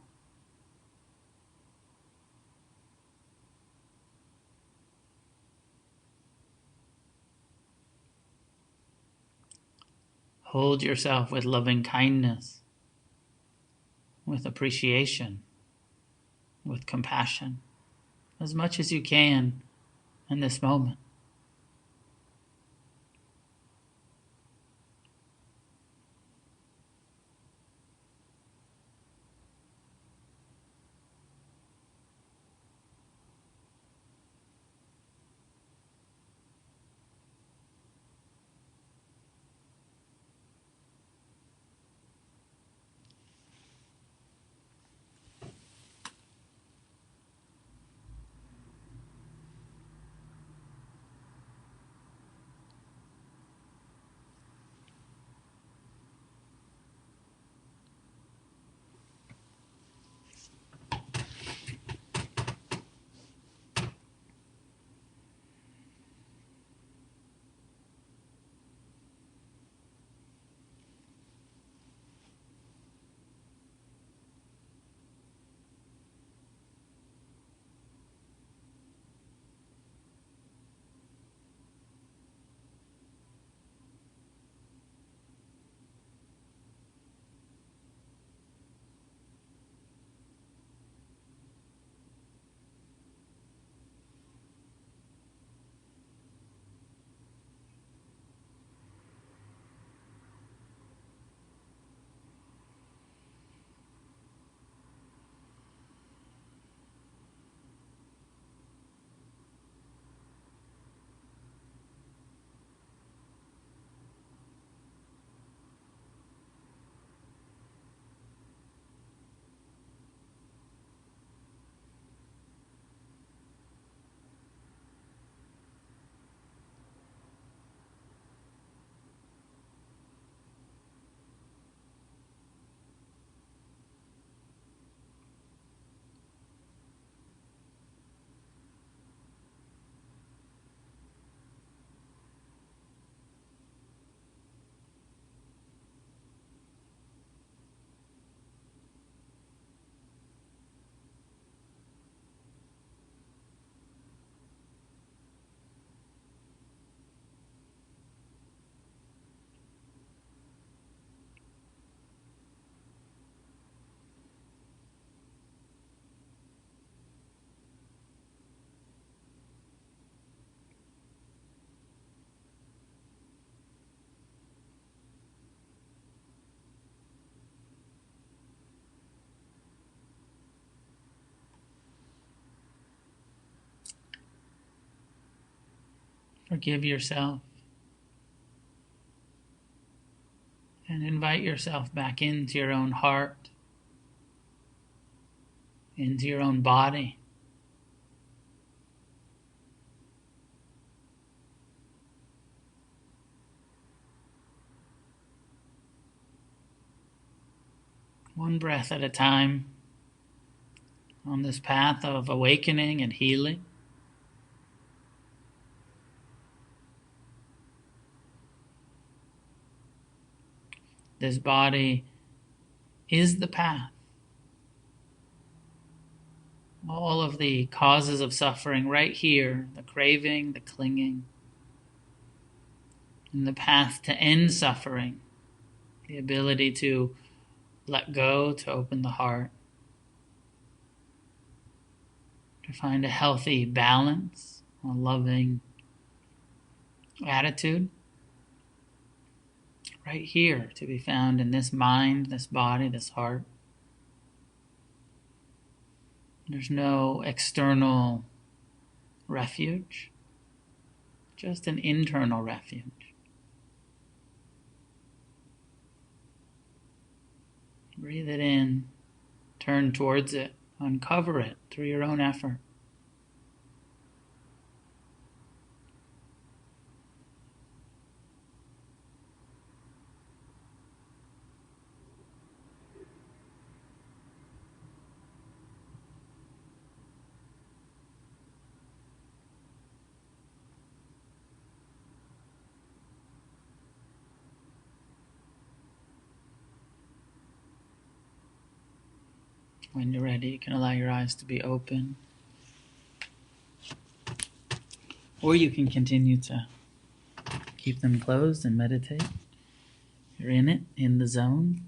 S1: Hold yourself with loving kindness, with appreciation, with compassion, as much as you can in this moment. Forgive yourself and invite yourself back into your own heart, into your own body. one breath at a time on this path of awakening and healing. This body is the path. All of the causes of suffering right here, the craving, the clinging, and the path to end suffering, the ability to let go, to open the heart, to find a healthy balance, a loving attitude. Right here, to be found in this mind, this body, this heart. There's no external refuge, just an internal refuge. Breathe it in, turn towards it, uncover it through your own effort. When you're ready, you can allow your eyes to be open. Or you can continue to keep them closed and meditate. You're in it, in the zone.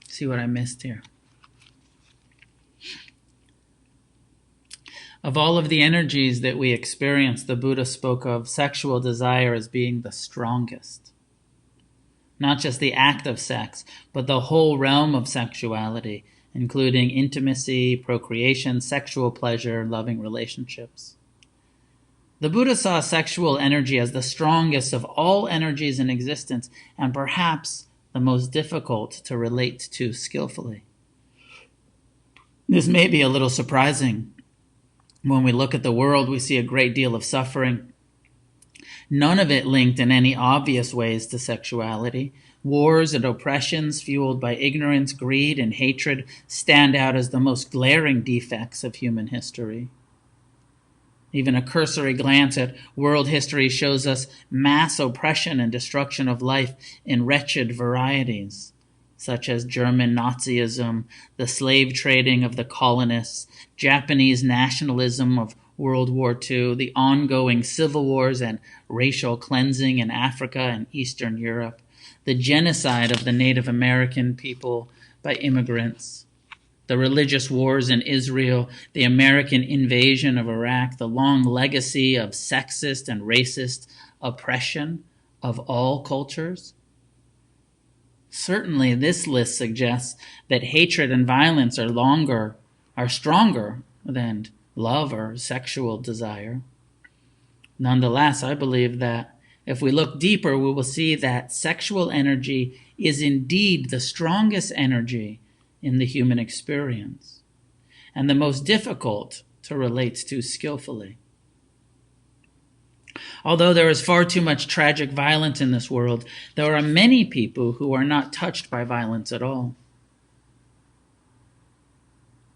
S1: See what I missed here. Of all of the energies that we experience, the Buddha spoke of sexual desire as being the strongest. Not just the act of sex, but the whole realm of sexuality, including intimacy, procreation, sexual pleasure, loving relationships. The Buddha saw sexual energy as the strongest of all energies in existence, and perhaps the most difficult to relate to skillfully. This may be a little surprising. When we look at the world, we see a great deal of suffering. None of it linked in any obvious ways to sexuality. Wars and oppressions fueled by ignorance, greed, and hatred stand out as the most glaring defects of human history. Even a cursory glance at world history shows us mass oppression and destruction of life in wretched varieties, such as German Nazism, the slave trading of the colonists, Japanese nationalism of World War II, the ongoing civil wars and racial cleansing in Africa and Eastern Europe, the genocide of the Native American people by immigrants, the religious wars in Israel, the American invasion of Iraq, the long legacy of sexist and racist oppression of all cultures. Certainly, this list suggests that hatred and violence are stronger than love or sexual desire. Nonetheless, I believe that if we look deeper, we will see that sexual energy is indeed the strongest energy in the human experience, and the most difficult to relate to skillfully. Although there is far too much tragic violence in this world, there are many people who are not touched by violence at all.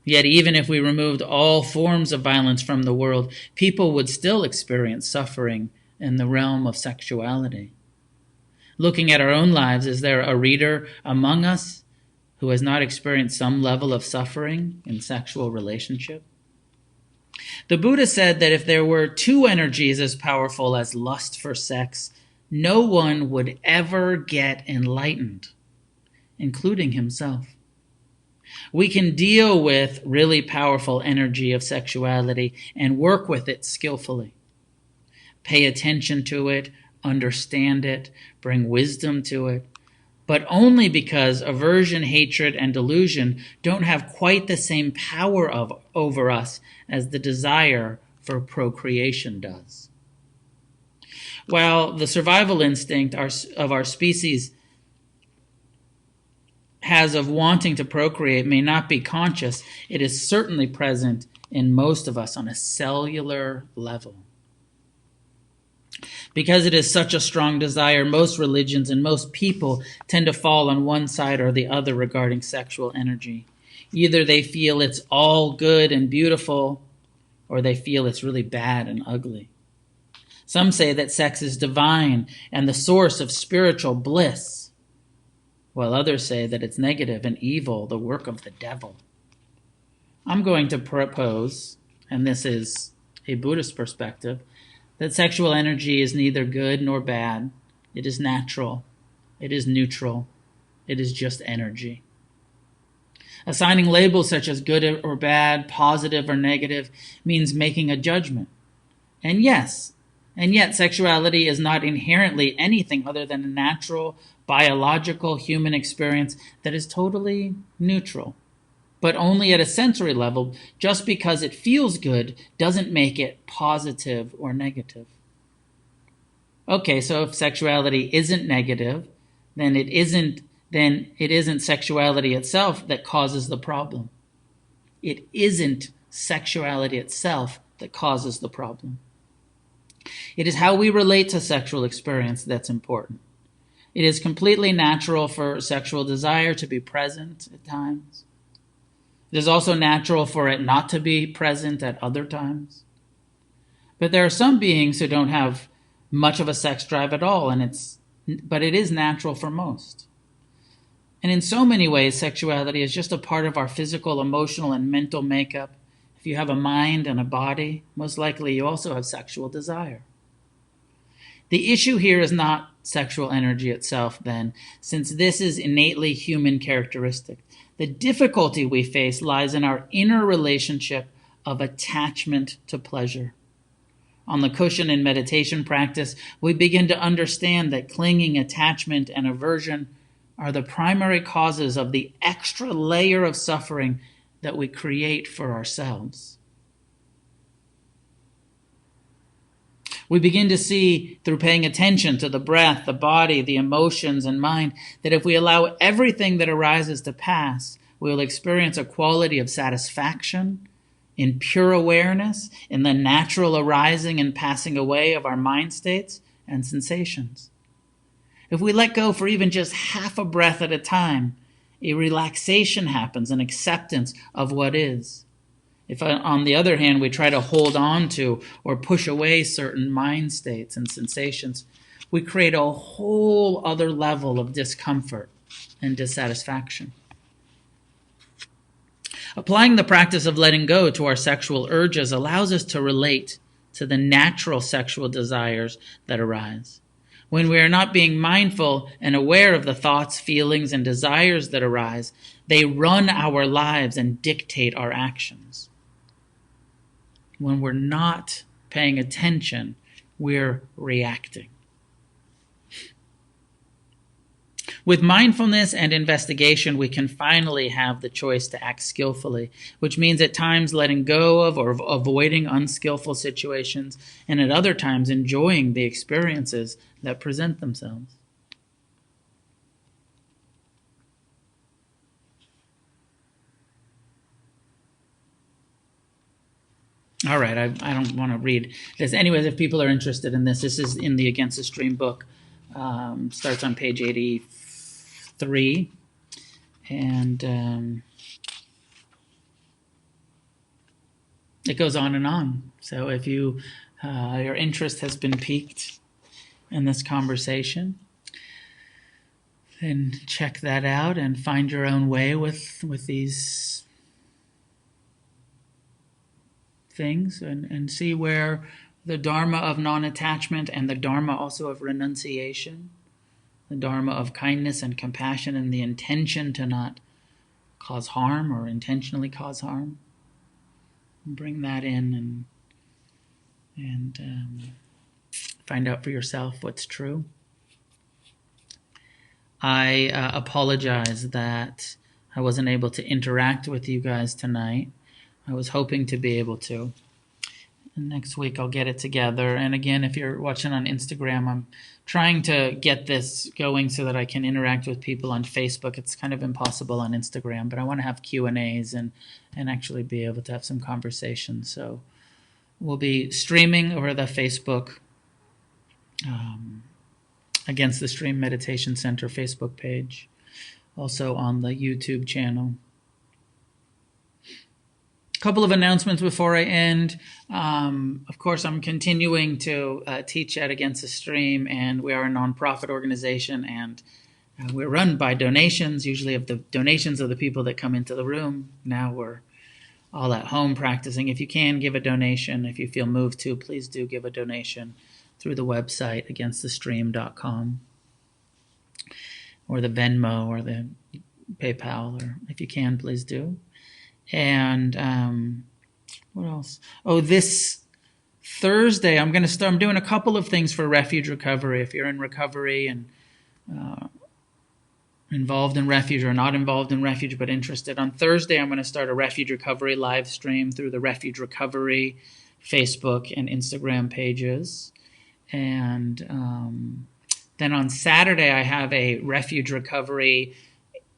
S1: Yet even if we removed all forms of violence from the world, people would still experience suffering in the realm of sexuality. Looking at our own lives, is there a reader among us who has not experienced some level of suffering in sexual relationship? The Buddha said that if there were two energies as powerful as lust for sex, no one would ever get enlightened, including himself. We can deal with really powerful energy of sexuality and work with it skillfully. Pay attention to it, understand it, bring wisdom to it, but only because aversion, hatred, and delusion don't have quite the same power over us as the desire for procreation does. While the survival instinct of our species has of wanting to procreate may not be conscious, it is certainly present in most of us on a cellular level. Because it is such a strong desire, most religions and most people tend to fall on one side or the other regarding sexual energy. Either they feel it's all good and beautiful, or they feel it's really bad and ugly. Some say that sex is divine and the source of spiritual bliss, while others say that it's negative and evil, the work of the devil. I'm going to propose, and this is a Buddhist perspective, that sexual energy is neither good nor bad. It is natural. It is neutral. It is just energy. Assigning labels such as good or bad, positive or negative, means making a judgment. And yet sexuality is not inherently anything other than a natural, biological human experience that is totally neutral. But only at a sensory level. Just because it feels good doesn't make it positive or negative. Okay, so if sexuality isn't negative, then it isn't sexuality itself that causes the problem. It isn't sexuality itself that causes the problem. It is how we relate to sexual experience that's important. It is completely natural for sexual desire to be present at times. It is also natural for it not to be present at other times. But there are some beings who don't have much of a sex drive at all, but it is natural for most. And in so many ways, sexuality is just a part of our physical, emotional, and mental makeup. If you have a mind and a body, most likely you also have sexual desire. The issue here is not sexual energy itself, then, since this is innately human characteristic. The difficulty we face lies in our inner relationship of attachment to pleasure. On the cushion in meditation practice, we begin to understand that clinging, attachment, and aversion are the primary causes of the extra layer of suffering that we create for ourselves. We begin to see, through paying attention to the breath, the body, the emotions, and mind, that if we allow everything that arises to pass, we will experience a quality of satisfaction in pure awareness, in the natural arising and passing away of our mind states and sensations. If we let go for even just half a breath at a time, a relaxation happens, an acceptance of what is. If, on the other hand, we try to hold on to or push away certain mind states and sensations, we create a whole other level of discomfort and dissatisfaction. Applying the practice of letting go to our sexual urges allows us to relate to the natural sexual desires that arise. When we are not being mindful and aware of the thoughts, feelings, and desires that arise, they run our lives and dictate our actions. When we're not paying attention, we're reacting. With mindfulness and investigation, we can finally have the choice to act skillfully, which means at times letting go of or avoiding unskillful situations, and at other times enjoying the experiences that present themselves. All right, I don't want to read this. Anyways, if people are interested in this, this is in the Against the Stream book. Starts on page 83. And it goes on and on. So if your interest has been piqued in this conversation, then check that out and find your own way with these things and see where the Dharma of non-attachment and the Dharma also of renunciation, the Dharma of kindness and compassion and the intention to not cause harm or intentionally cause harm. Bring that in and find out for yourself what's true. I apologize that I wasn't able to interact with you guys tonight. I was hoping to be able to. next week I'll get it together. And again, if you're watching on Instagram, I'm trying to get this going so that I can interact with people on Facebook. It's kind of impossible on Instagram, but I want to have Q&As and actually be able to have some conversations. So we'll be streaming over the Facebook Against the Stream Meditation Center Facebook page, also on the YouTube channel. Couple of announcements before I end. Of course, I'm continuing to teach at Against the Stream, and we are a nonprofit organization, and we're run by donations, usually of the donations of the people that come into the room. Now we're all at home practicing. If you can give a donation, if you feel moved to, please do give a donation through the website againstthestream.com, or the Venmo or the PayPal, or if you can, please do. And what else? Oh, this Thursday I'm doing a couple of things for refuge recovery. If you're in recovery and involved in refuge, or not involved in refuge but interested, on Thursday I'm going to start a refuge recovery live stream through the Refuge Recovery Facebook and Instagram pages. And then on Saturday I have a refuge recovery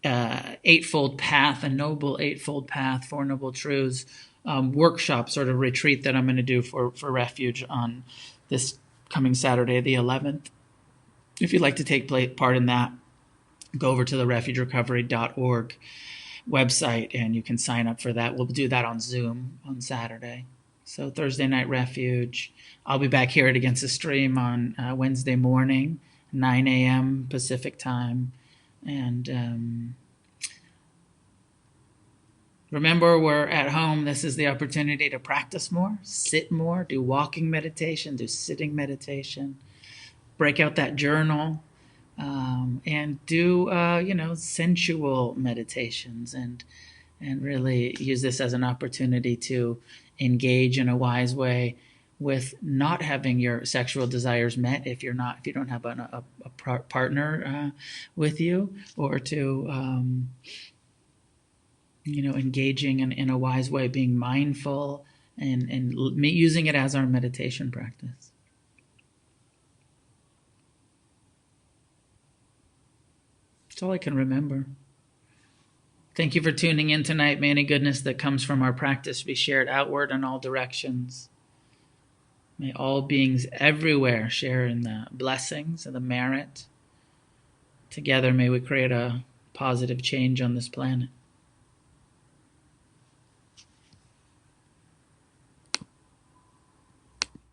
S1: Eightfold Path, a Noble Eightfold Path, Four Noble Truths workshop, sort of retreat that I'm going to do for refuge on this coming Saturday, the 11th. If you'd like to take part in that, go over to the refugerecovery.org website and you can sign up for that. We'll do that on Zoom on Saturday. So Thursday night refuge. I'll be back here at Against the Stream on Wednesday morning, 9 a.m. Pacific time. And remember, we're at home. This is the opportunity to practice more, sit more, do walking meditation, do sitting meditation, break out that journal, and do sensual meditations, and really use this as an opportunity to engage in a wise way with not having your sexual desires met if you don't have a partner with you, or to engaging in a wise way, being mindful and using it as our meditation practice. That's all I can remember. Thank you for tuning in tonight. May any goodness that comes from our practice be shared outward in all directions. May all beings everywhere share in the blessings and the merit. Together, may we create a positive change on this planet.